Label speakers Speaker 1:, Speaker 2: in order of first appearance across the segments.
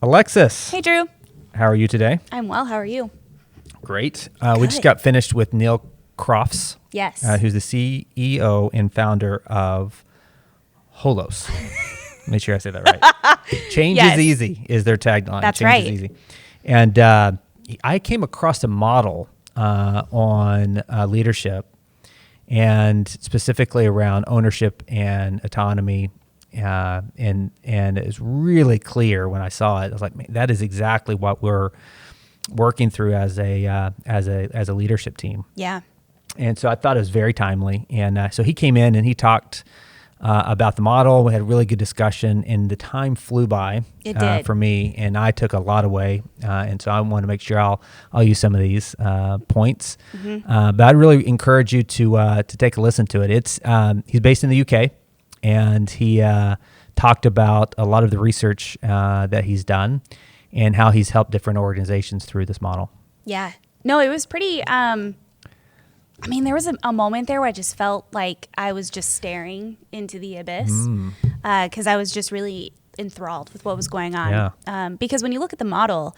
Speaker 1: Alexis.
Speaker 2: Hey, Drew.
Speaker 1: How are you today?
Speaker 2: I'm well. How are you?
Speaker 1: Great. We just got finished with Neil Crofts.
Speaker 2: Yes.
Speaker 1: Who's the CEO and founder of Holos. Make sure I say that right. Change
Speaker 2: Yes.
Speaker 1: is easy is their tagline.
Speaker 2: That's
Speaker 1: Change
Speaker 2: right.
Speaker 1: is easy. And I came across a model on leadership and specifically around ownership and autonomy. And it was really clear when I saw it. I was like, man, that is exactly what we're working through as a leadership team.
Speaker 2: Yeah.
Speaker 1: And so I thought it was very timely. And so he came in and he talked about the model. We had a really good discussion, and the time flew by for me, and I took a lot away. And so I want to make sure I'll use some of these points. Mm-hmm. But I'd really encourage you to take a listen to it. He's based in the UK, and he talked about a lot of the research that he's done and how he's helped different organizations through this model.
Speaker 2: Yeah. No, it was pretty... there was a moment there where I just felt like I was just staring into the abyss because I was just really enthralled with what was going on.
Speaker 1: Yeah.
Speaker 2: Because when you look at the model,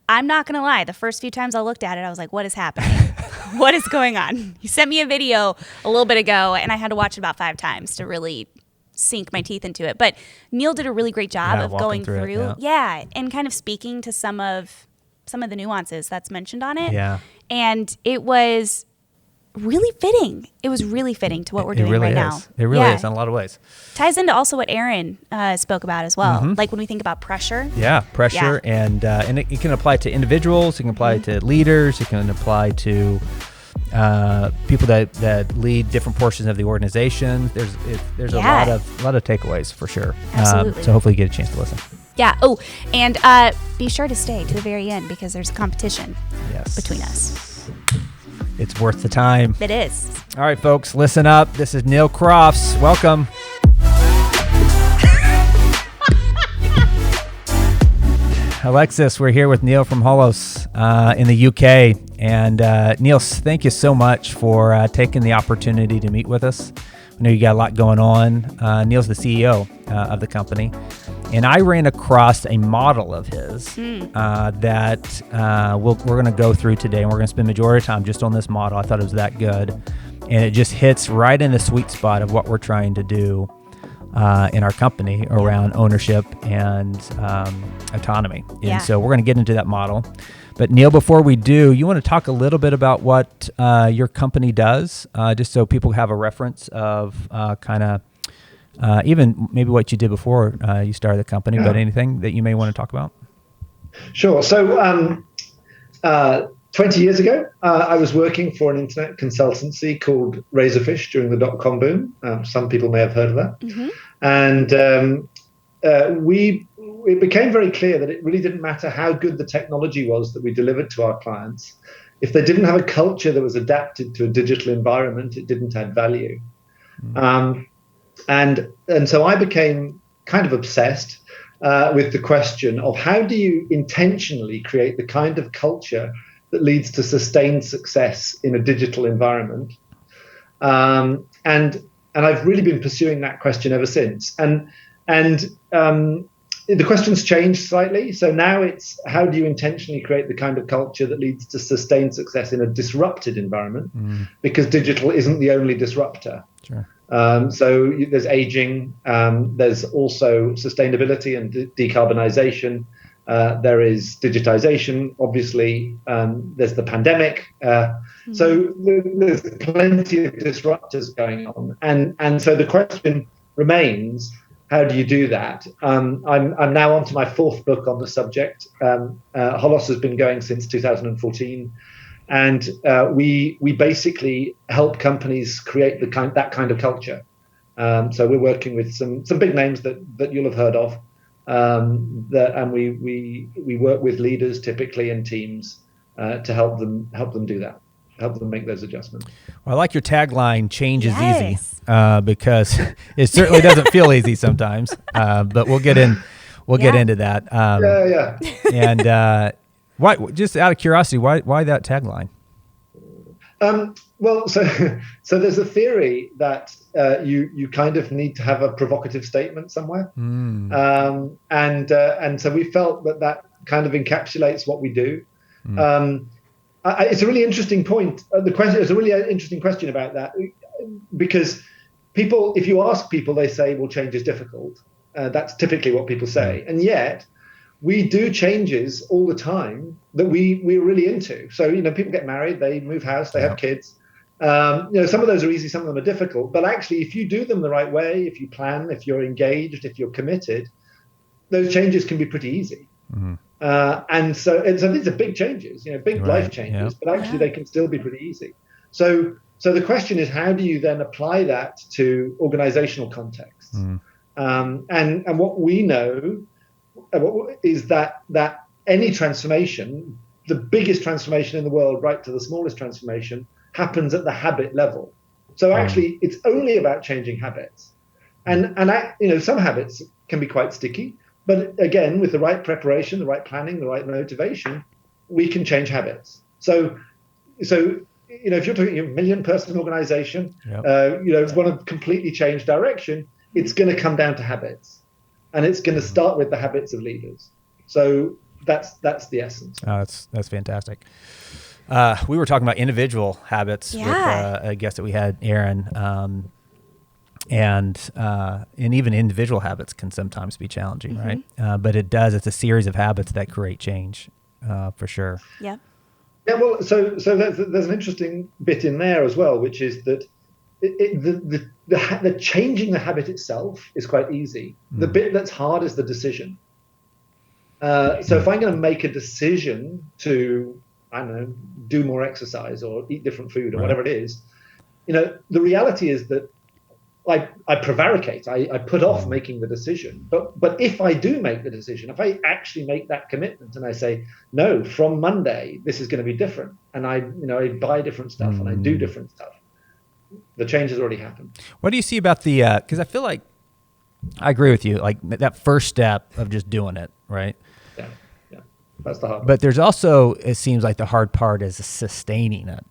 Speaker 2: I'm not going to lie, the first few times I looked at it, I was like, what is happening? What is going on? You sent me a video a little bit ago, and I had to watch it about 5 times to really sink my teeth into it. But Neil did a really great job of going through. Yeah, and kind of speaking to some of the nuances that's mentioned on it.
Speaker 1: Yeah.
Speaker 2: And it was... really fitting. It was really fitting to what we're doing
Speaker 1: really
Speaker 2: right now.
Speaker 1: It really is in a lot of ways.
Speaker 2: Ties into also what Aaron spoke about as well. Mm-hmm. Like when we think about pressure.
Speaker 1: Yeah, pressure. Yeah. And it can apply to individuals. It can apply to leaders. It can apply to people that lead different portions of the organization. There's a lot of takeaways for sure.
Speaker 2: Absolutely.
Speaker 1: So hopefully you get a chance to listen.
Speaker 2: Yeah. Oh, and be sure to stay to the very end because there's a competition between us.
Speaker 1: It's worth the time.
Speaker 2: It is.
Speaker 1: All right, folks, listen up. This is Neil Crofts. Welcome. Alexis, we're here with Neil from Holos in the UK. And Neil, thank you so much for taking the opportunity to meet with us. I know you got a lot going on. Neil's the CEO of the company. And I ran across a model of his that we're going to go through today, and we're going to spend the majority of time just on this model. I thought it was that good, and it just hits right in the sweet spot of what we're trying to do in our company around ownership and autonomy. And so we're going to get into that model. But Neil, before we do, you want to talk a little bit about what your company does, just so people have a reference of even maybe what you did before you started the company, but anything that you may want to talk about?
Speaker 3: Sure. So 20 years ago, I was working for an internet consultancy called Razorfish during the dot-com boom. Some people may have heard of that. Mm-hmm. And it became very clear that it really didn't matter how good the technology was that we delivered to our clients. If they didn't have a culture that was adapted to a digital environment, it didn't add value. Mm-hmm. And so I became kind of obsessed with the question of how do you intentionally create the kind of culture that leads to sustained success in a digital environment. And I've really been pursuing that question ever since. And the question's changed slightly. So now it's how do you intentionally create the kind of culture that leads to sustained success in a disrupted environment? Because digital isn't the only disruptor.
Speaker 1: Sure.
Speaker 3: So there's aging, there's also sustainability and decarbonization. There is digitization, obviously. There's the pandemic. So there's plenty of disruptors going on. And so the question remains, how do you do that? I'm now on to my 4th book on the subject. Holos has been going since 2014. And we basically help companies create that kind of culture. So we're working with some big names that you'll have heard of, and we work with leaders typically in teams to help them do that, help them make those adjustments.
Speaker 1: Well, I like your tagline, "Change is easy," because it certainly doesn't feel easy sometimes. But we'll get into that. And why? Just out of curiosity, why that tagline?
Speaker 3: Well, so there's a theory that you kind of need to have a provocative statement somewhere, and so we felt that kind of encapsulates what we do. It's a really interesting point. It's a really interesting question about that, because people, if you ask people, they say, "Well, change is difficult." That's typically what people say, and yet we do changes all the time that we're really into. So, people get married, they move house, they have kids. Some of those are easy, some of them are difficult. But actually, if you do them the right way, if you plan, if you're engaged, if you're committed, those changes can be pretty easy. And so these are big changes, big life changes, but actually they can still be pretty easy. So the question is, how do you then apply that to organizational contexts? And what we know is that any transformation, the biggest transformation in the world, right to the smallest transformation, happens at the habit level. So actually, it's only about changing habits, and some habits can be quite sticky. But again, with the right preparation, the right planning, the right motivation, we can change habits. So if you're talking a 1 million-person organization, want to completely change direction, it's going to come down to habits. And it's going to start with the habits of leaders. So that's the essence.
Speaker 1: Oh, that's fantastic. We were talking about individual habits with a guest that we had, Aaron, and even individual habits can sometimes be challenging, right? But it's a series of habits that create change, for sure.
Speaker 2: Yeah.
Speaker 3: Yeah. Well, so there's an interesting bit in there as well, which is that the changing the habit itself is quite easy. The bit that's hard is the decision. So if I'm going to make a decision to, I don't know, do more exercise or eat different food or whatever it is, the reality is that I prevaricate. I put off making the decision. But if I do make the decision, if I actually make that commitment and I say, no, from Monday this is going to be different, and I buy different stuff and I do different stuff, the change has already happened.
Speaker 1: What do you see about the, because I feel like I agree with you, like that first step of just doing it, right?
Speaker 3: Yeah. That's the hard part.
Speaker 1: But there's also, it seems like the hard part is sustaining it,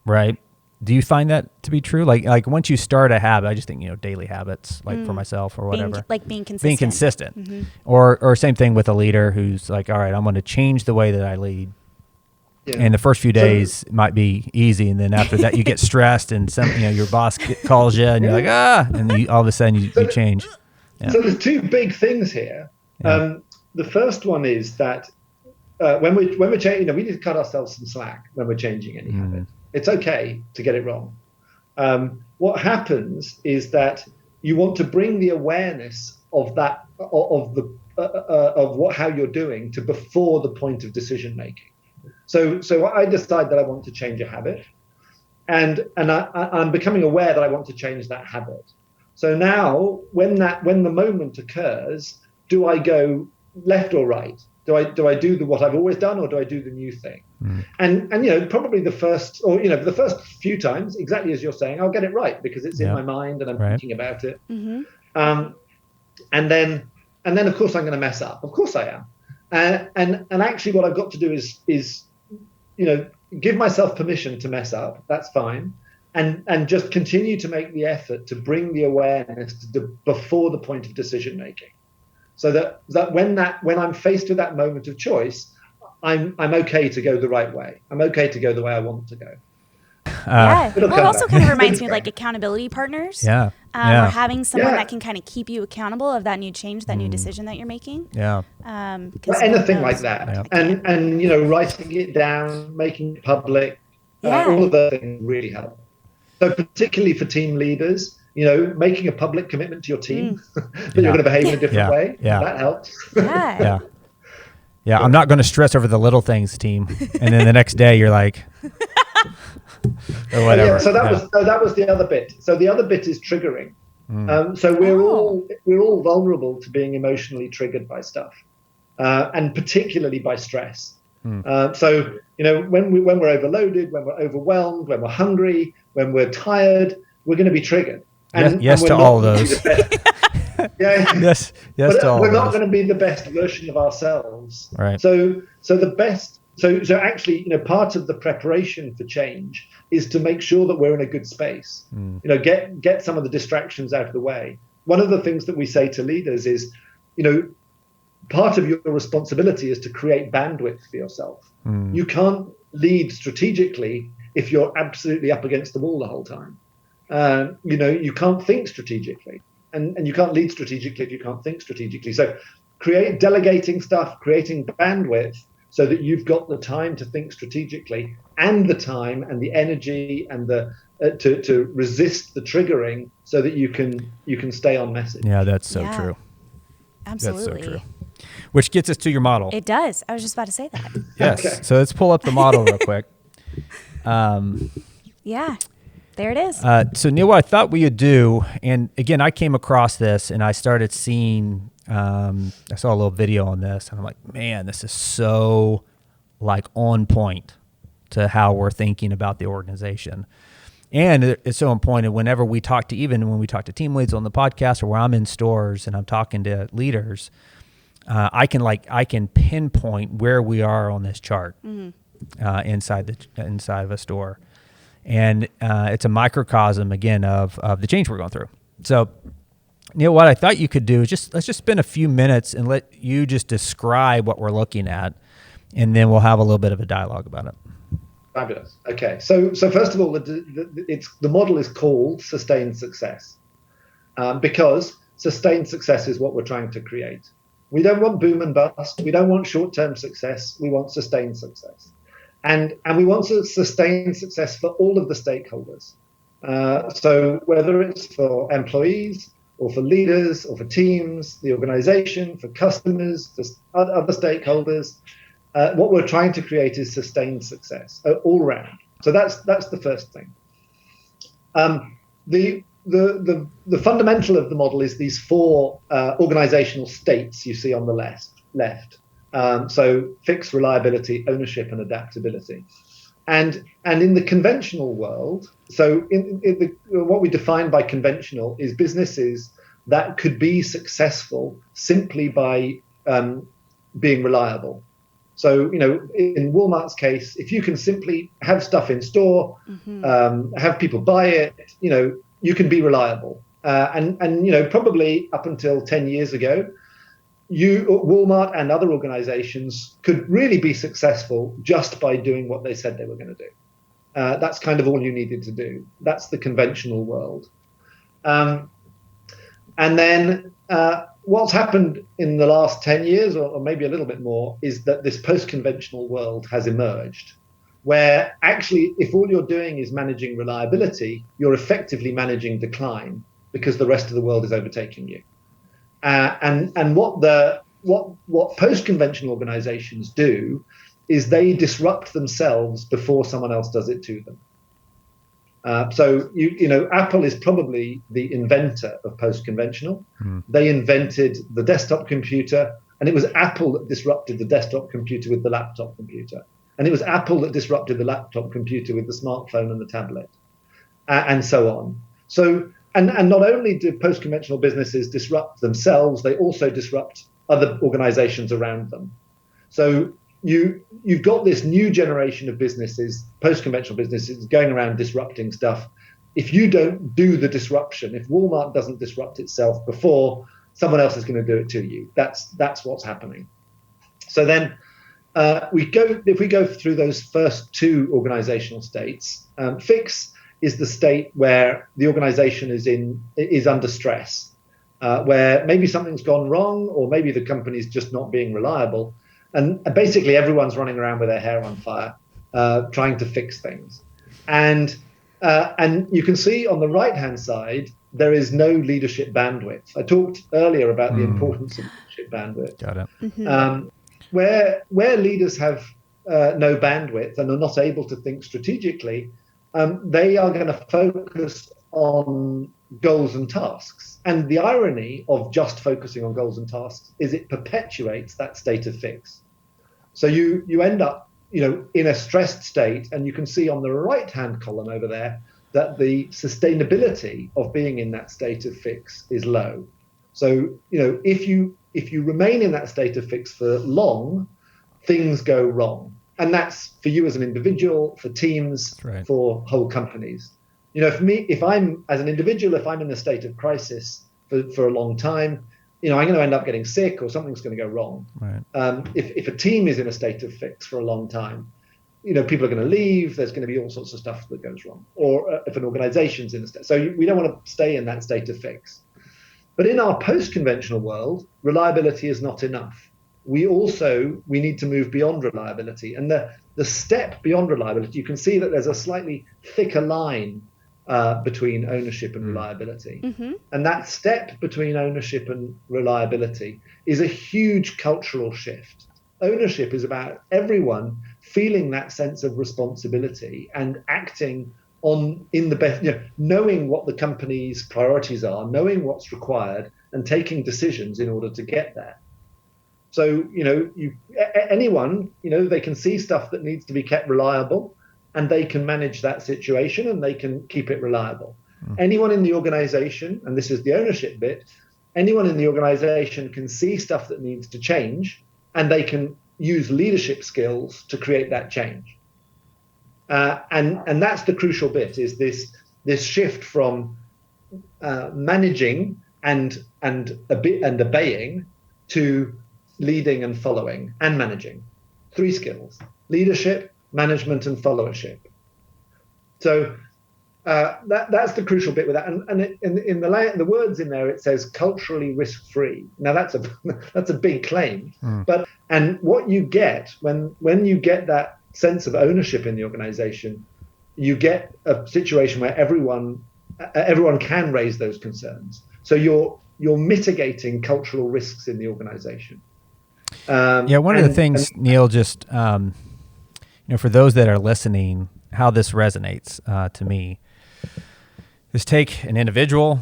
Speaker 1: right? Do you find that to be true? Like once you start a habit, I just think, daily habits, like for myself or whatever.
Speaker 2: Being consistent.
Speaker 1: Being consistent. Or same thing with a leader who's like, all right, I'm going to change the way that I lead. Yeah. And the first few days might be easy, and then after that you get stressed, and your boss calls you, and you're like, and all of a sudden you change. Yeah.
Speaker 3: So there's two big things here. Yeah. The first one is that when we're changing, we need to cut ourselves some slack when we're changing any habit. It's okay to get it wrong. What happens is that you want to bring the awareness of that how you're doing to before the point of decision making. So I decide that I want to change a habit, and I'm becoming aware that I want to change that habit. So now, when the moment occurs, do I go left or right? Do I do what I've always done, or do I do the new thing? And probably the first few times, exactly as you're saying, I'll get it right because it's in my mind and I'm thinking about it. And then of course I'm going to mess up. Of course I am. And actually what I've got to do is give myself permission to mess up. That's fine. And just continue to make the effort to bring the awareness before the point of decision making. So that when I'm faced with that moment of choice, I'm okay to go the right way. I'm okay to go the way I want to go.
Speaker 2: It also kind of reminds me of like accountability partners. Or having someone that can kind of keep you accountable of that new change, that new decision that you're making.
Speaker 3: Anything like that. And writing it down, making it public, all of those things really help. So particularly for team leaders, making a public commitment to your team that you're going to behave in a different way, that helps.
Speaker 1: I'm not going to stress over the little things, team. And then the next day you're like, or whatever.
Speaker 3: So that was the other bit. So the other bit is triggering. So we're all vulnerable to being emotionally triggered by stuff, and particularly by stress. So when we're overloaded, when we're overwhelmed, when we're hungry, when we're tired, we're going to be triggered. And
Speaker 1: yes to all of those. Yes
Speaker 3: but
Speaker 1: to all.
Speaker 3: We're not going to be the best version of ourselves.
Speaker 1: Right.
Speaker 3: So the best So actually, part of the preparation for change is to make sure that we're in a good space. Get some of the distractions out of the way. One of the things that we say to leaders is, part of your responsibility is to create bandwidth for yourself. You can't lead strategically if you're absolutely up against the wall the whole time. You can't think strategically, and you can't lead strategically if you can't think strategically. So delegating stuff, creating bandwidth so that you've got the time to think strategically, and the time and the energy and the to resist the triggering, so that you can stay on message.
Speaker 1: Yeah, that's so true.
Speaker 2: Absolutely.
Speaker 1: That's so true. Which gets us to your model.
Speaker 2: It does. I was just about to say that.
Speaker 1: Yes.
Speaker 3: Okay.
Speaker 1: So let's pull up the model real quick.
Speaker 2: Yeah, there it is.
Speaker 1: So Neil, what I thought we would do, and again, I came across this and I started seeing, I saw a little video on this and I'm like, man, this is so like on point to how we're thinking about the organization. And it's so important whenever we talk to, even when we talk to team leads on the podcast, or where I'm in stores and I'm talking to leaders, I can pinpoint where we are on this chart inside of a store, and it's a microcosm again of the change we're going through. So, Neil, what I thought you could do is let's just spend a few minutes and let you just describe what we're looking at, and then we'll have a little bit of a dialogue about it.
Speaker 3: Fabulous. Okay, so first of all, the model is called sustained success because sustained success is what we're trying to create. We don't want boom and bust. We don't want short-term success. We want sustained success, and we want sustained success for all of the stakeholders. So whether it's for employees or for leaders or for teams, the organization, for customers, for other stakeholders. What we're trying to create is sustained success all around. So that's the first thing. The fundamental of the model is these four organizational states you see on the left. So fix, reliability, ownership, and adaptability. And in the conventional world, so what we define by conventional is businesses that could be successful simply by being reliable. So, in Walmart's case, if you can simply have stuff in store, have people buy it, you can be reliable. And probably up until 10 years ago, Walmart and other organizations could really be successful just by doing what they said they were going to do. That's kind of all you needed to do. That's the conventional world. And then what's happened in the last 10 years, or maybe a little bit more, is that this post-conventional world has emerged, where actually, if all you're doing is managing reliability, you're effectively managing decline because the rest of the world is overtaking you. And what post-conventional organizations do is they disrupt themselves before someone else does it to them. So Apple is probably the inventor of post-conventional. They invented the desktop computer, and it was Apple that disrupted the desktop computer with the laptop computer, and it was Apple that disrupted the laptop computer with the smartphone and the tablet, and so on. So and not only do post-conventional businesses disrupt themselves, they also disrupt other organizations around them. So you've got this new generation of businesses, post-conventional businesses, going around disrupting stuff. If you don't do the disruption, if Walmart doesn't disrupt itself before, someone else is going to do it to you. That's what's happening. So then if we go through those first two organizational states, fix is the state where the organization is under stress, where maybe something's gone wrong, or maybe the company's just not being reliable. And basically everyone's running around with their hair on fire, trying to fix things. And you can see on the right-hand side, there is no leadership bandwidth. I talked earlier about the importance of leadership bandwidth.
Speaker 1: Got it.
Speaker 2: Mm-hmm.
Speaker 3: Where leaders have no bandwidth and are not able to think strategically, they are going to focus on goals and tasks. And the irony of just focusing on goals and tasks is it perpetuates that state of fix. So you end up, in a stressed state, and you can see on the right-hand column over there that the sustainability of being in that state of fix is low. So, if you remain in that state of fix for long, things go wrong. And that's for you as an individual, for teams,
Speaker 1: right.
Speaker 3: for whole companies. For me, if I'm as an individual, if I'm in a state of crisis for a long time, I'm going to end up getting sick or something's going to go wrong.
Speaker 1: Right.
Speaker 3: If a team is in a state of fix for a long time, people are going to leave. There's going to be all sorts of stuff that goes wrong. Or if an organization's in a state, so we don't want to stay in that state of fix. But in our post-conventional world, reliability is not enough. We need to move beyond reliability. And the step beyond reliability, you can see that there's a slightly thicker line between ownership and reliability.
Speaker 2: Mm-hmm.
Speaker 3: And that step between ownership and reliability is a huge cultural shift. Ownership is about everyone feeling that sense of responsibility and acting in the best, knowing what the company's priorities are, knowing what's required, and taking decisions in order to get there. So, anyone, they can see stuff that needs to be kept reliable, and they can manage that situation and they can keep it reliable. Anyone in the organization, and this is the ownership bit, anyone in the organization can see stuff that needs to change, and they can use leadership skills to create that change. And that's the crucial bit, is this shift from managing and obeying to leading and following and managing. 3 skills: leadership, management, and followership. So that's the crucial bit with that. And in the words in there, it says culturally risk-free. Now that's a big claim, but what you get when you get that sense of ownership in the organization, you get a situation where everyone can raise those concerns. So you're mitigating cultural risks in the organization.
Speaker 1: One of the things, Neil, just for those that are listening, how this resonates to me is take an individual,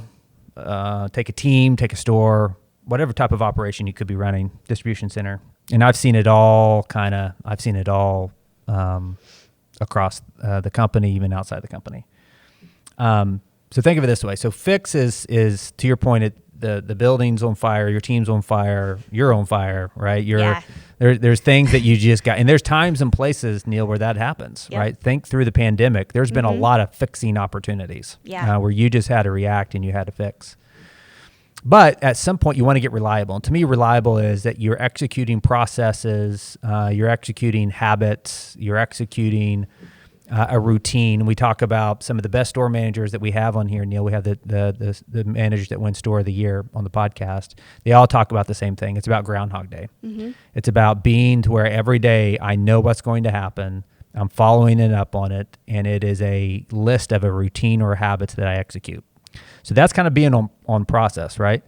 Speaker 1: take a team, take a store, whatever type of operation you could be running, distribution center, and I've seen it all across the company, even outside the company. So think of it this way. So fix is to your point, the building's on fire, your team's on fire, you're on fire, right? There's things that you just got, and there's times and places, Neil, where that happens, right? Think through the pandemic. There's been a lot of fixing opportunities where you just had to react and you had to fix. But at some point, you want to get reliable. And to me, reliable is that you're executing processes, you're executing habits, you're executing a routine. We talk about some of the best store managers that we have on here, Neil. We have the managers that win Store of the Year on the podcast. They all talk about the same thing. It's about Groundhog Day. Mm-hmm. It's about being to where every day I know what's going to happen. I'm following it up on it, and it is a list of a routine or habits that I execute. So that's kind of being on process, right?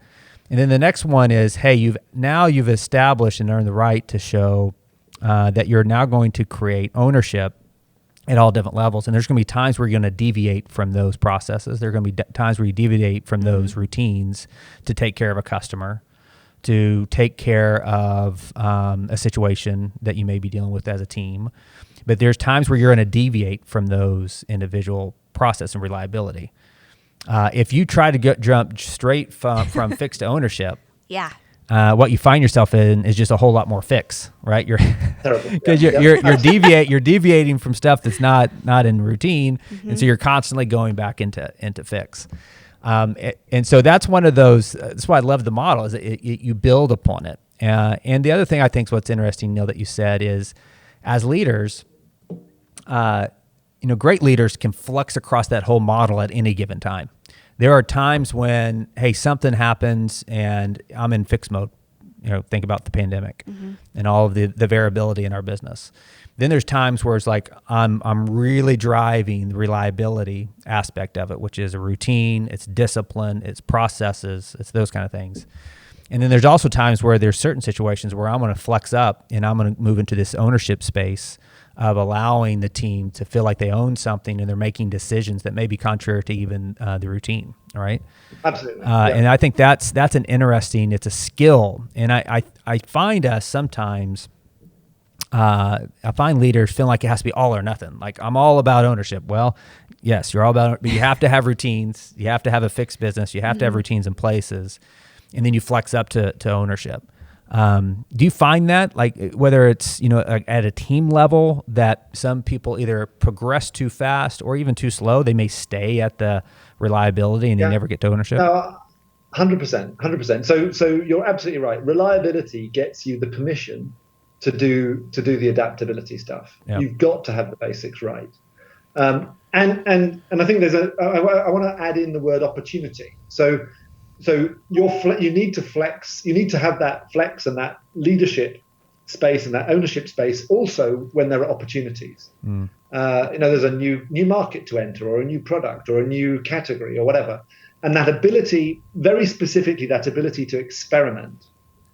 Speaker 1: And then the next one is, hey, you've established and earned the right to show that you're now going to create ownership at all different levels. And there's going to be times where you're going to deviate from those processes. There are going to be times where you deviate from those routines to take care of a customer, to take care of a situation that you may be dealing with as a team. But there's times where you're going to deviate from those individual process and reliability. If you try to jump straight from fix to ownership, what you find yourself in is just a whole lot more fix, right? You're deviating from stuff that's not in routine, and so you're constantly going back into fix. And so that's one of those. That's why I love the model, is that you build upon it. And the other thing I think is what's interesting, Neil, that you said is, as leaders, great leaders can flux across that whole model at any given time. There are times when, hey, something happens and I'm in fix mode. Think about the pandemic and all of the variability in our business. Then there's times where it's like I'm really driving the reliability aspect of it, which is a routine, it's discipline, it's processes, it's those kind of things. And then there's also times where there's certain situations where I'm going to flex up and I'm going to move into this ownership space of allowing the team to feel like they own something and they're making decisions that may be contrary to even the routine, right?
Speaker 3: Absolutely.
Speaker 1: And I think that's an interesting, it's a skill. And I find us sometimes, I find leaders feeling like it has to be all or nothing. Like, I'm all about ownership. Well, yes, you're all about, but you have to have routines. You have to have a fixed business. You have to have routines in places. And then you flex up to ownership. Do you find that, like, whether it's, at a team level, that some people either progress too fast or even too slow, they may stay at the reliability and they never get to ownership?
Speaker 3: No, 100%, 100%. So you're absolutely right. Reliability gets you the permission to do the adaptability stuff.
Speaker 1: Yep.
Speaker 3: You've got to have the basics right. And I think I want to add in the word opportunity. So you need to flex. You need to have that flex and that leadership space and that ownership space also when there are opportunities. There's a new market to enter, or a new product, or a new category, or whatever. And that ability, very specifically, that ability to experiment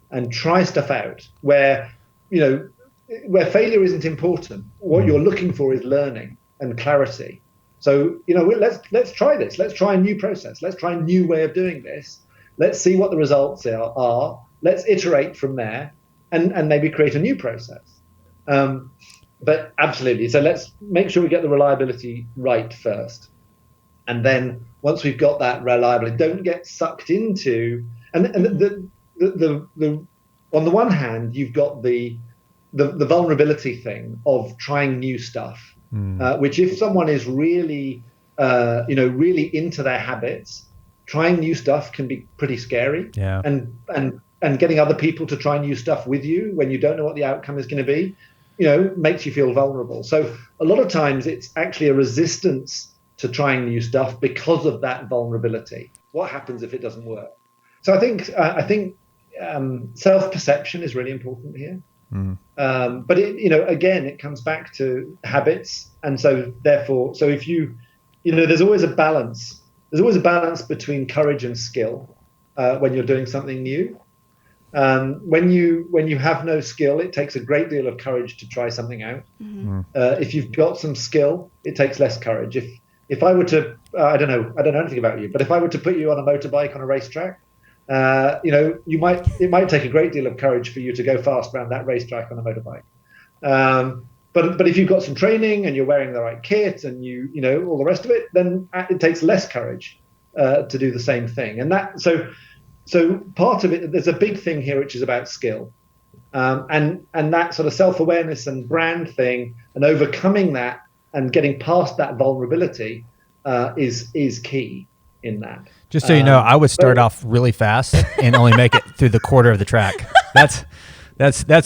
Speaker 3: and try stuff out, where failure isn't important. What you're looking for is learning and clarity. So, let's try this. Let's try a new process. Let's try a new way of doing this. Let's see what the results are. Let's iterate from there and maybe create a new process. But absolutely. So let's make sure we get the reliability right first. And then once we've got that reliability, don't get sucked into, and the on the one hand, you've got the vulnerability thing of trying new stuff, which if someone is really, really into their habits, trying new stuff can be pretty scary.
Speaker 1: Yeah.
Speaker 3: And getting other people to try new stuff with you when you don't know what the outcome is going to be, makes you feel vulnerable. So a lot of times it's actually a resistance to trying new stuff because of that vulnerability. What happens if it doesn't work? So I think self-perception is really important here. But again, it comes back to habits, and so therefore, if there's always a balance. There's always a balance between courage and skill when you're doing something new. When you have no skill, it takes a great deal of courage to try something out. If you've got some skill, it takes less courage. If I were to, I don't know anything about you, but if I were to put you on a motorbike on a racetrack, it might take a great deal of courage for you to go fast around that racetrack on a motorbike. But if you've got some training and you're wearing the right kit and all the rest of it, then it takes less courage to do the same thing. And so part of it, there's a big thing here which is about skill, and that sort of self-awareness and brand thing, and overcoming that and getting past that vulnerability is key in that.
Speaker 1: Just so you know, I would start off really fast and only make it through the quarter of the track. That's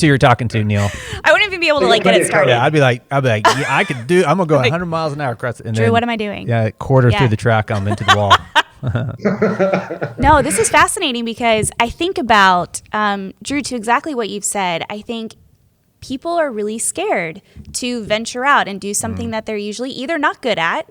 Speaker 1: who you're talking to, Neil.
Speaker 2: I wouldn't even be able to get it started.
Speaker 1: Yeah, I'd be like, yeah, I could do. I'm gonna go 100 miles an hour across. And
Speaker 2: Drew,
Speaker 1: then,
Speaker 2: what am I doing?
Speaker 1: Yeah, quarter through the track, I'm into the wall.
Speaker 2: No, this is fascinating because I think about, Drew, to exactly what you've said. I think people are really scared to venture out and do something that they're usually either not good at,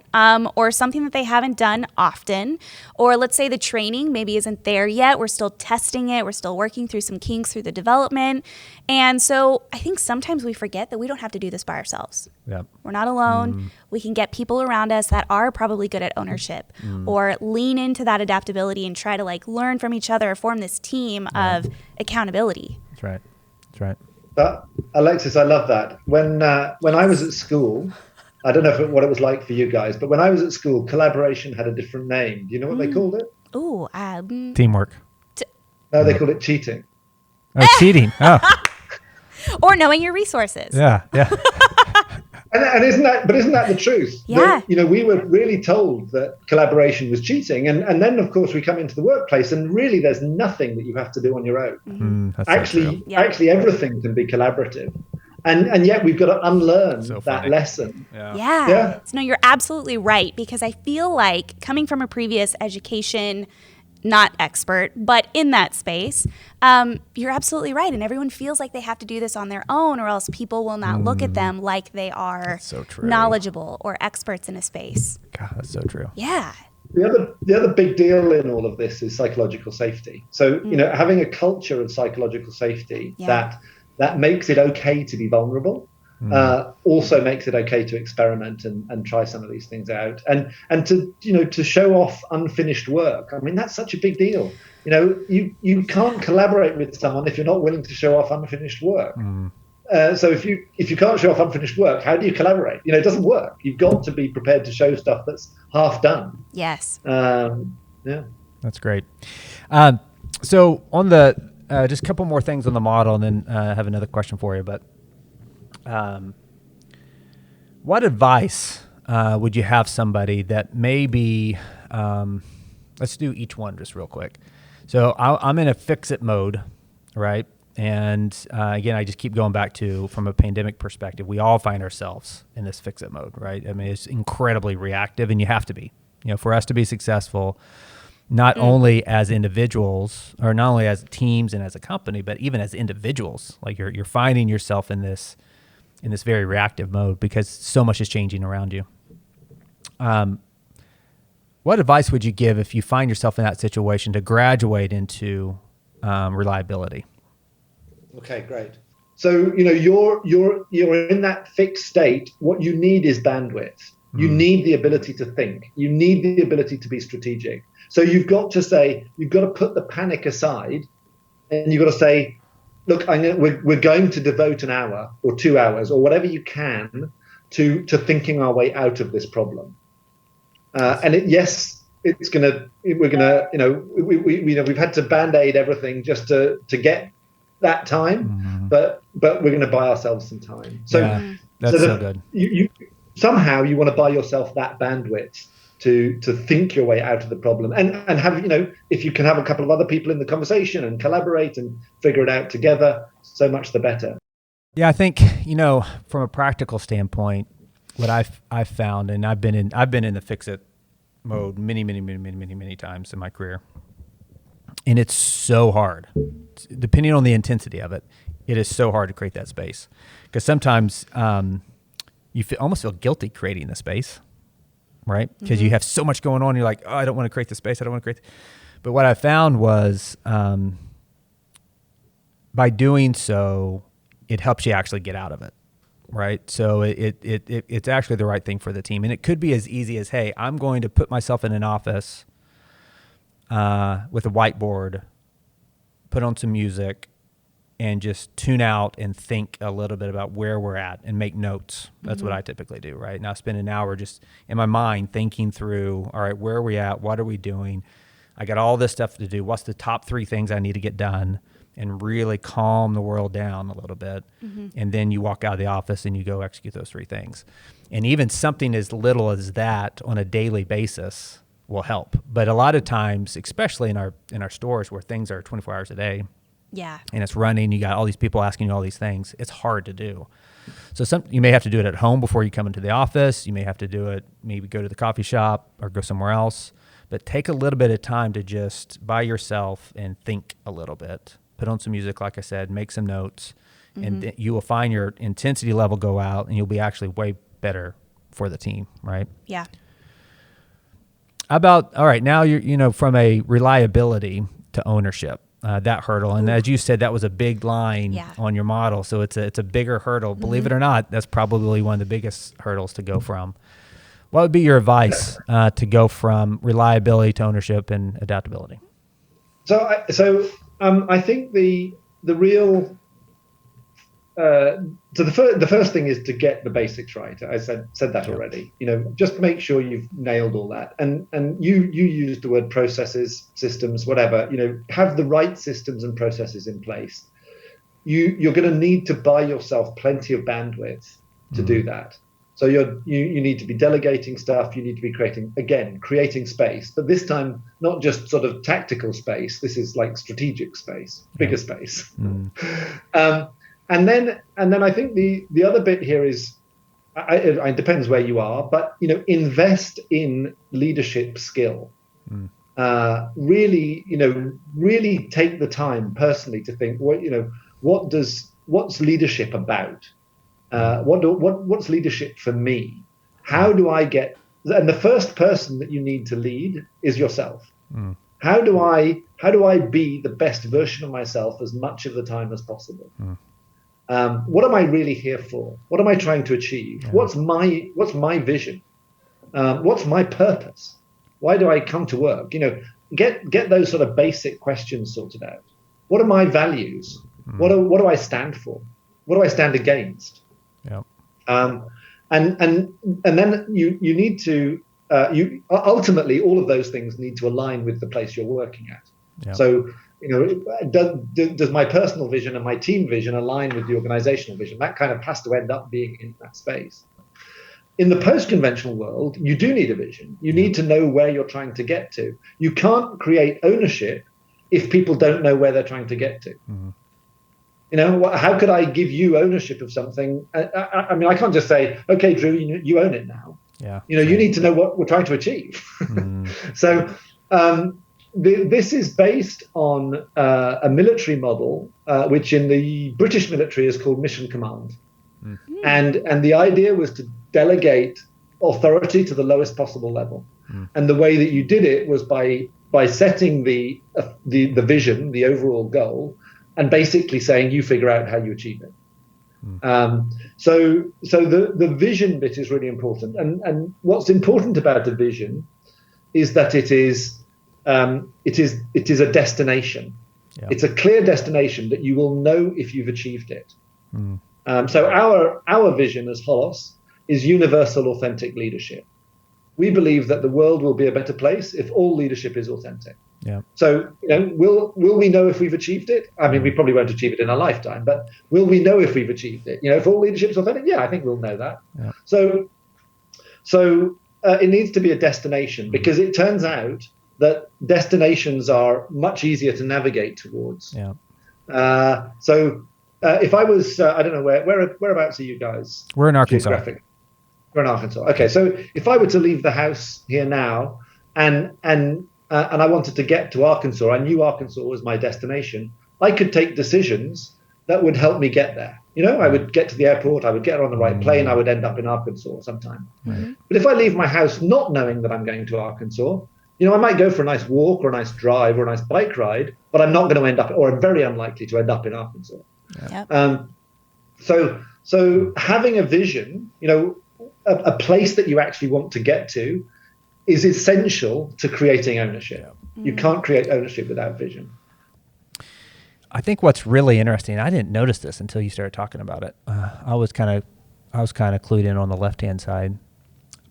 Speaker 2: or something that they haven't done often, or let's say the training maybe isn't there yet. We're still testing it. We're still working through some kinks through the development. And so I think sometimes we forget that we don't have to do this by ourselves.
Speaker 1: Yep.
Speaker 2: We're not alone. We can get people around us that are probably good at ownership, or lean into that adaptability and try to learn from each other, form this team of accountability.
Speaker 1: That's right. That's right.
Speaker 3: Alexis, I love that. When I was at school, I don't know what it was like for you guys, but when I was at school, collaboration had a different name. Do you know what they called it?
Speaker 2: Ooh,
Speaker 1: Teamwork.
Speaker 3: No, they called it cheating.
Speaker 1: Oh, cheating. Oh.
Speaker 2: Or knowing your resources.
Speaker 1: Yeah.
Speaker 3: And isn't that the truth?
Speaker 2: Yeah.
Speaker 3: That, we were really told that collaboration was cheating. And then, of course, we come into the workplace and really there's nothing that you have to do on your own. Actually, everything can be collaborative. And yet we've got to unlearn that lesson.
Speaker 2: Yeah. So, no, you're absolutely right, because I feel like coming from a previous education, not expert, but in that space, you're absolutely right. And everyone feels like they have to do this on their own, or else people will not look at them like they are knowledgeable or experts in a space.
Speaker 1: God, that's so true.
Speaker 2: Yeah.
Speaker 3: The other big deal in all of this is psychological safety. So, having a culture of psychological safety that makes it okay to be vulnerable, also makes it okay to experiment and try some of these things out, and to show off unfinished work. I mean, that's such a big deal. You can't collaborate with someone if you're not willing to show off unfinished work. So if you can't show off unfinished work, how do you collaborate? It doesn't work. You've got to be prepared to show stuff that's half done.
Speaker 2: Yes.
Speaker 3: Yeah.
Speaker 1: That's great. So on the just a couple more things on the model, and then I have another question for you. But what advice would you have somebody that maybe, let's do each one just real quick. So I'm in a fix-it mode, right? And again, I just keep going back to, from a pandemic perspective, we all find ourselves in this fix-it mode, right? I mean, it's incredibly reactive, and you have to be. For us to be successful, not only as individuals, or not only as teams and as a company, but even as individuals, like you're finding yourself in this very reactive mode because so much is changing around you. What advice would you give if you find yourself in that situation to graduate into reliability?
Speaker 3: Okay, great. So you're in that fixed state. What you need is bandwidth. You need the ability to think. You need the ability to be strategic. So you've got to put the panic aside, and you've got to say, look, we're going to devote an hour or 2 hours or whatever you can to thinking our way out of this problem. We've had to band-aid everything just to get that time, but we're going to buy ourselves some time. So
Speaker 1: that's so good.
Speaker 3: Somehow you want to buy yourself that bandwidth to think your way out of the problem, and have, if you can have a couple of other people in the conversation and collaborate and figure it out together, so much the better.
Speaker 1: Yeah, I think, from a practical standpoint, what I've found, and I've been in the fix-it mode many times in my career, and it's so hard, depending on the intensity of it. It is so hard to create that space, because sometimes you almost feel guilty creating the space, right? Because you have so much going on. You're like, oh, I don't want to create the space. I don't want to create. But what I found was, by doing so, it helps you actually get out of it, right? So it's actually the right thing for the team. And it could be as easy as, hey, I'm going to put myself in an office with a whiteboard, put on some music, and just tune out and think a little bit about where we're at and make notes. That's what I typically do, right? Now I spend an hour just in my mind thinking through, all right, where are we at? What are we doing? I got all this stuff to do. What's the top 3 things I need to get done? And really calm the world down a little bit. And then you walk out of the office and you go execute those 3 things. And even something as little as that on a daily basis will help. But a lot of times, especially in our stores where things are 24 hours a day, and it's running, you got all these people asking you all these things, it's hard to do. So you may have to do it at home before you come into the office. You may have to do it, maybe go to the coffee shop or go somewhere else. But take a little bit of time to just by yourself and think a little bit. Put on some music, like I said, make some notes, and you will find your intensity level go out, and you'll be actually way better for the team, right?
Speaker 2: Yeah.
Speaker 1: All right, now you're, from a reliability to ownership, that hurdle. And as you said, that was a big line on your model. So it's a bigger hurdle. Believe it or not, that's probably one of the biggest hurdles to go from. What would be your advice to go from reliability to ownership and adaptability?
Speaker 3: I think the real the first thing is to get the basics right. I said that already. Just make sure you've nailed all that. And you used the word processes, systems, whatever. Have the right systems and processes in place. You're going to need to buy yourself plenty of bandwidth to do that. So you need to be delegating stuff. You need to be creating space, but this time not just sort of tactical space. This is like strategic space, bigger space. And then I think the other bit here is, it depends where you are, but invest in leadership skill. Really take the time personally to think, what's leadership about? What's leadership for me? How do I get? And the first person that you need to lead is yourself. How do I be the best version of myself as much of the time as possible? What am I really here for? What am I trying to achieve? What's my vision? What's my purpose? Why do I come to work? Get those sort of basic questions sorted out. What are my values? What do I stand for? What do I stand against? And then you need to ultimately all of those things need to align with the place you're working at. So does my personal vision and my team vision align with the organizational vision? That kind of has to end up being in that space. In the post-conventional world, you do need a vision. You need to know where you're trying to get to. You can't create ownership if people don't know where they're trying to get to. How could I give you ownership of something? I mean, I can't just say, okay, Drew, you own it now. You need to know what we're trying to achieve. So this is based on a military model, which in the British military is called mission command. And the idea was to delegate authority to the lowest possible level. And the way that you did it was by setting the vision, the overall goal, and basically saying you figure out how you achieve it. So the vision bit is really important. And what's important about a vision is that it is a destination. It's a clear destination that you will know if you've achieved it. So our vision as Holos is universal authentic leadership. We believe that the world will be a better place if all leadership is authentic. So will we know if we've achieved it? I mean, we probably won't achieve it in our lifetime, but will we know if we've achieved it? If all leadership is authentic, I think we'll know that. So it needs to be a destination, because it turns out that destinations are much easier to navigate towards. So if I was, I don't know whereabouts are you guys?
Speaker 1: We're in Arkansas.
Speaker 3: We're in Arkansas. Okay, so if I were to leave the house here now and I wanted to get to Arkansas, I knew Arkansas was my destination, I could take decisions that would help me get there. I would get to the airport, I would get on the right plane, I would end up in Arkansas sometime. But if I leave my house not knowing that I'm going to Arkansas, I might go for a nice walk or a nice drive or a nice bike ride, but I'm not going to end up, or I'm very unlikely to end up in Arkansas. So having a vision, a place that you actually want to get to, is essential to creating ownership. You can't create ownership without vision.
Speaker 1: I think what's really interesting, I didn't notice this until you started talking about it. I was kind of clued in on the left-hand side,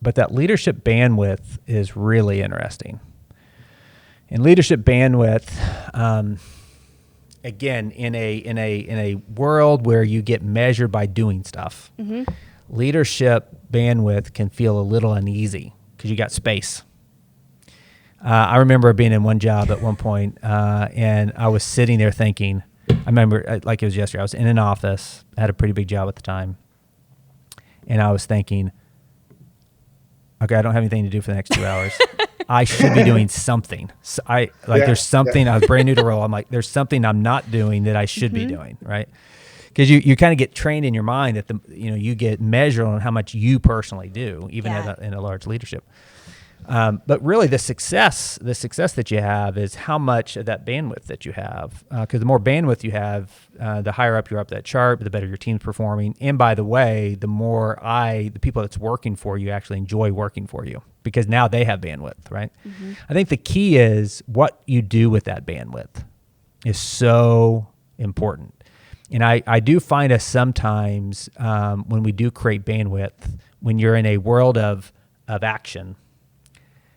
Speaker 1: but that leadership bandwidth is really interesting. And leadership bandwidth, again, in a world where you get measured by doing stuff, leadership bandwidth can feel a little uneasy because you got space. I remember being in one job at one point, and I was sitting there thinking, I remember like it was yesterday, I was in an office, I had a pretty big job at the time, and I was thinking, okay, I don't have anything to do for the next 2 hours. I should be doing something. So there's something, I was brand new to role. I'm like, there's something I'm not doing that I should be doing, right? Because you kind of get trained in your mind that you get measured on how much you personally do, even in a large leadership. But really, the success that you have is how much of that bandwidth that you have. Because the more bandwidth you have, the higher up you're up that chart, the better your team's performing. And by the way, the more the people that's working for you actually enjoy working for you, because now they have bandwidth, right? I think the key is what you do with that bandwidth is so important. And I do find us sometimes when we do create bandwidth, when you're in a world of action,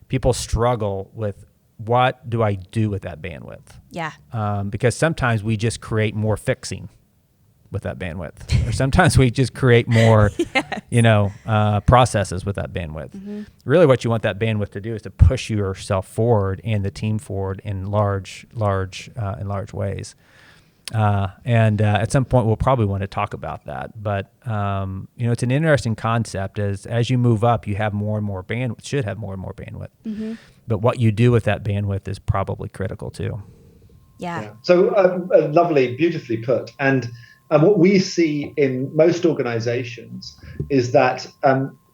Speaker 1: people struggle with what do I do with that bandwidth? Because sometimes we just create more fixing with that bandwidth, or sometimes we just create more, processes with that bandwidth. Really, what you want that bandwidth to do is to push yourself forward and the team forward in large ways. And at some point, we'll probably want to talk about that. But it's an interesting concept. As you move up, you have more and more bandwidth. Should have more and more bandwidth. But what you do with that bandwidth is probably critical too.
Speaker 3: So lovely, beautifully put. And what we see in most organizations is that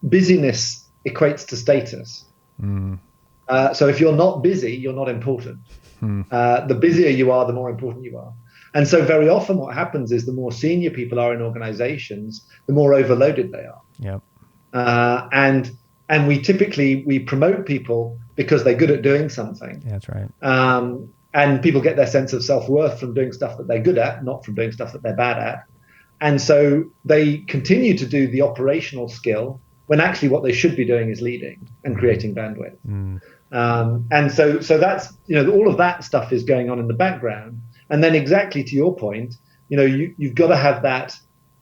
Speaker 3: busyness equates to status. So if you're not busy, you're not important. The busier you are, the more important you are. And so very often what happens is the more senior people are in organizations, the more overloaded they are. And we typically promote people because they're good at doing something.
Speaker 1: That's right.
Speaker 3: And people get their sense of self-worth from doing stuff that they're good at, not from doing stuff that they're bad at. And so they continue to do the operational skill when actually what they should be doing is leading and creating bandwidth. And so that's, all of that stuff is going on in the background. And then exactly to your point, you've got to have that,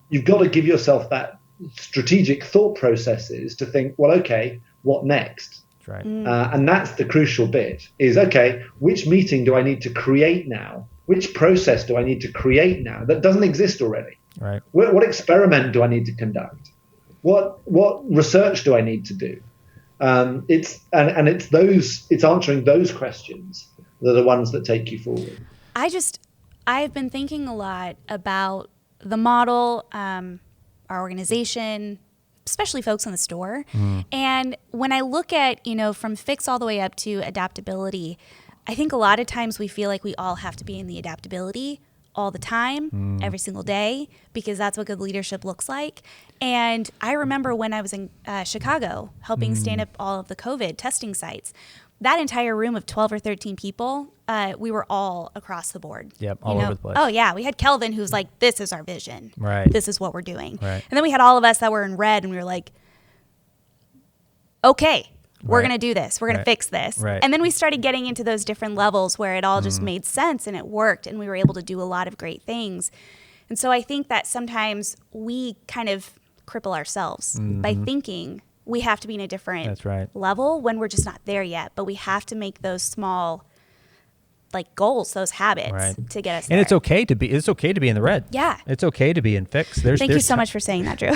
Speaker 3: you've got to give yourself that strategic thought processes to think, well, okay, what next?
Speaker 1: Right.
Speaker 3: And that's the crucial bit is, okay, which meeting do I need to create now? Which process do I need to create now that doesn't exist already?
Speaker 1: Right.
Speaker 3: What experiment do I need to conduct? What research do I need to do? It's answering those questions that are the ones that take you forward.
Speaker 2: I've been thinking a lot about the model, our organization, especially folks in the store. And when I look at, from fix all the way up to adaptability, I think a lot of times we feel like we all have to be in the adaptability all the time, every single day, because that's what good leadership looks like. And I remember when I was in Chicago helping stand up all of the COVID testing sites, that entire room of 12 or 13 people, we were all across the board.
Speaker 1: Yep, all over the place.
Speaker 2: Oh, yeah. We had Kelvin who's like, this is our vision.
Speaker 1: Right.
Speaker 2: This is what we're doing.
Speaker 1: Right.
Speaker 2: And then we had all of us that were in red, and we were like, okay, we're
Speaker 1: Right.
Speaker 2: going to do this. We're going to fix this.
Speaker 1: Right.
Speaker 2: And then we started getting into those different levels where it all just made sense and it worked, and we were able to do a lot of great things. And so I think that sometimes we kind of cripple ourselves by thinking we have to be in a different
Speaker 1: That's right.
Speaker 2: level when we're just not there yet. But we have to make those small goals, those habits
Speaker 1: Right.
Speaker 2: to get us there.
Speaker 1: And it's okay to be in the red.
Speaker 2: Yeah.
Speaker 1: It's okay to be in fix.
Speaker 2: Thank you so much for saying that, Drew.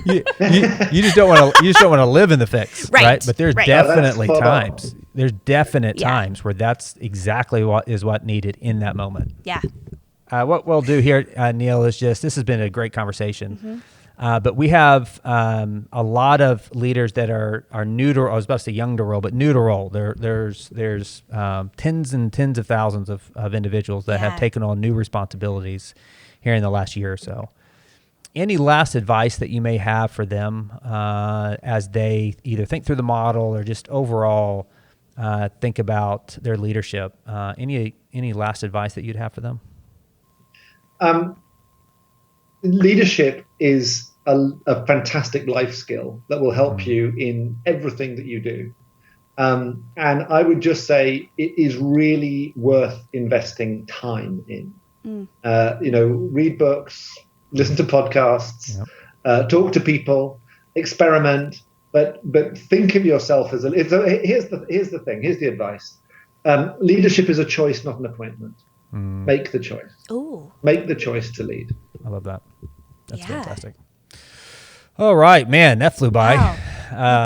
Speaker 1: You just don't want to live in the fix,
Speaker 2: Right.
Speaker 1: right? But there's
Speaker 2: Right.
Speaker 1: definitely
Speaker 3: Oh, that's spot on.
Speaker 1: times. There's definite
Speaker 2: Yeah.
Speaker 1: times where that's exactly what needed in that moment.
Speaker 2: Yeah.
Speaker 1: What we'll do here, Neil, is this has been a great conversation. But we have a lot of leaders that are new to, I was about to say young to role, but new to role. There's tens and tens of thousands of individuals that have
Speaker 2: Yeah.
Speaker 1: taken on new responsibilities here in the last year or so. Any last advice that you may have for them as they either think through the model or just overall think about their leadership? Any last advice that you'd have for them?
Speaker 3: Leadership is a fantastic life skill that will help you in everything that you do. And I would just say it is really worth investing time in. Read books, listen to podcasts, talk to people, experiment, but think of yourself as here's the thing. Here's the advice. Leadership is a choice, not an appointment. Make the choice.
Speaker 2: Ooh.
Speaker 3: Make the choice to lead.
Speaker 1: I love that. That's
Speaker 2: Yeah.
Speaker 1: fantastic. All right, man, that flew by.
Speaker 2: Wow,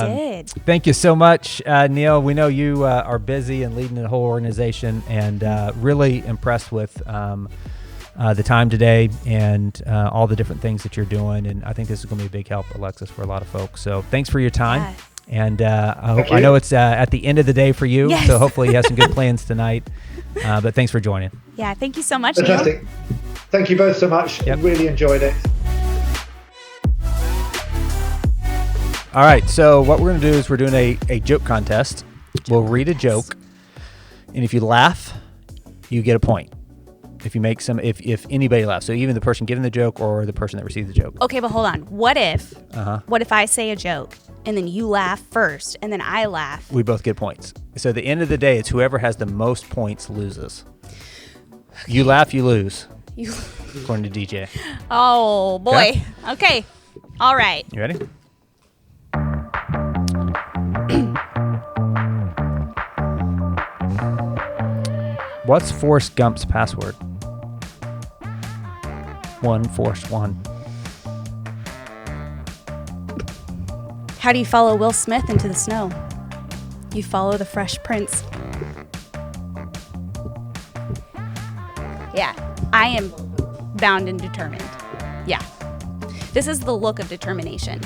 Speaker 2: it did.
Speaker 1: Thank you so much, Neil. We know you are busy and leading the whole organization, and really impressed with the time today and all the different things that you're doing. And I think this is going to be a big help, Alexis, for a lot of folks. So thanks for your time.
Speaker 2: Yes.
Speaker 1: And I know it's at the end of the day for you,
Speaker 2: Yes.
Speaker 1: so hopefully you have some good plans tonight. But thanks for joining.
Speaker 2: Yeah, thank you so much, Neil.
Speaker 3: Fantastic. Thank you both so much.
Speaker 1: Yep.
Speaker 3: Really enjoyed it.
Speaker 1: All right, so what we're going to do is we're doing a joke contest. We'll read a joke, and if you laugh, you get a point. If you make if anybody laughs, so even the person giving the joke or the person that received the joke.
Speaker 2: Okay, but hold on. What if I say a joke and then you laugh first and then I laugh?
Speaker 1: We both get points. So at the end of the day, it's whoever has the most points loses. You laugh, you lose, according to DJ.
Speaker 2: Oh, boy. Okay. All right.
Speaker 1: You ready? What's Forrest Gump's password? One Forrest one.
Speaker 2: How do you follow Will Smith into the snow? You follow the Fresh Prince. Yeah, I am bound and determined. Yeah. This is the look of determination.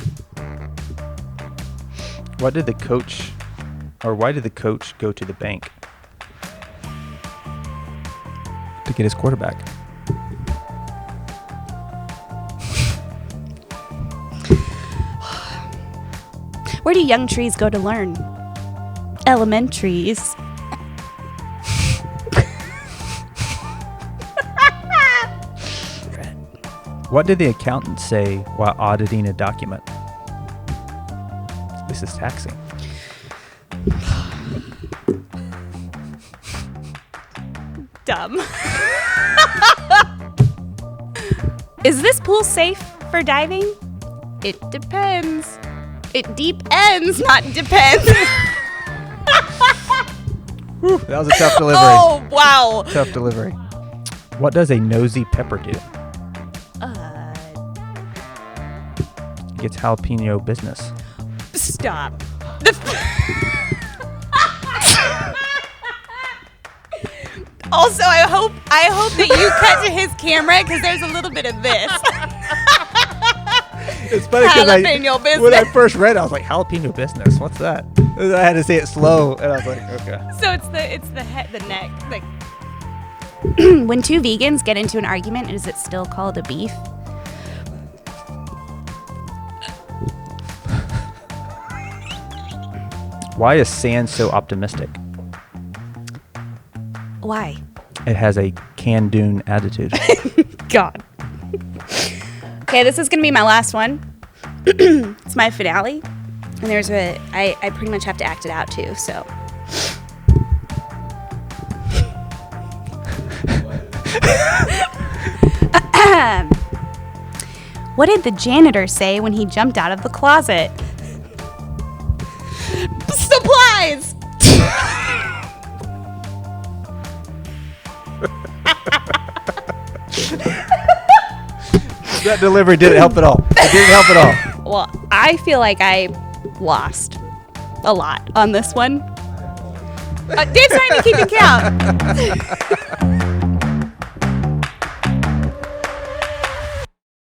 Speaker 1: Why did the coach go to the bank? To get his quarterback.
Speaker 2: Where do young trees go to learn? Elementaries.
Speaker 1: What did the accountant say while auditing a document? This is taxing.
Speaker 2: dumb. Is this pool safe for diving? It depends. It deep ends, not depends.
Speaker 1: Whew, that was a tough delivery.
Speaker 2: Oh, wow.
Speaker 1: Tough delivery. What does a nosy pepper do? It gets jalapeno business.
Speaker 2: Stop. Also, I hope that you cut to his camera because there's a little bit of this.
Speaker 1: It's funny because
Speaker 2: Jalapeno business.
Speaker 1: when I first read it, I was like, jalapeno business? What's that? I had to say it slow, and I was like, okay.
Speaker 2: So it's the head, the neck. Like, when two vegans get into an argument, is it still called a beef?
Speaker 1: Why is sand so optimistic?
Speaker 2: Why?
Speaker 1: It has a can-do attitude.
Speaker 2: God. Okay, this is gonna be my last one. It's my finale, and I pretty much have to act it out too. So. What did the janitor say when he jumped out of the closet? Supplies.
Speaker 1: That delivery didn't help at all. It didn't help at all.
Speaker 2: Well, I feel like I lost a lot on this one. Dave's trying to keep it count.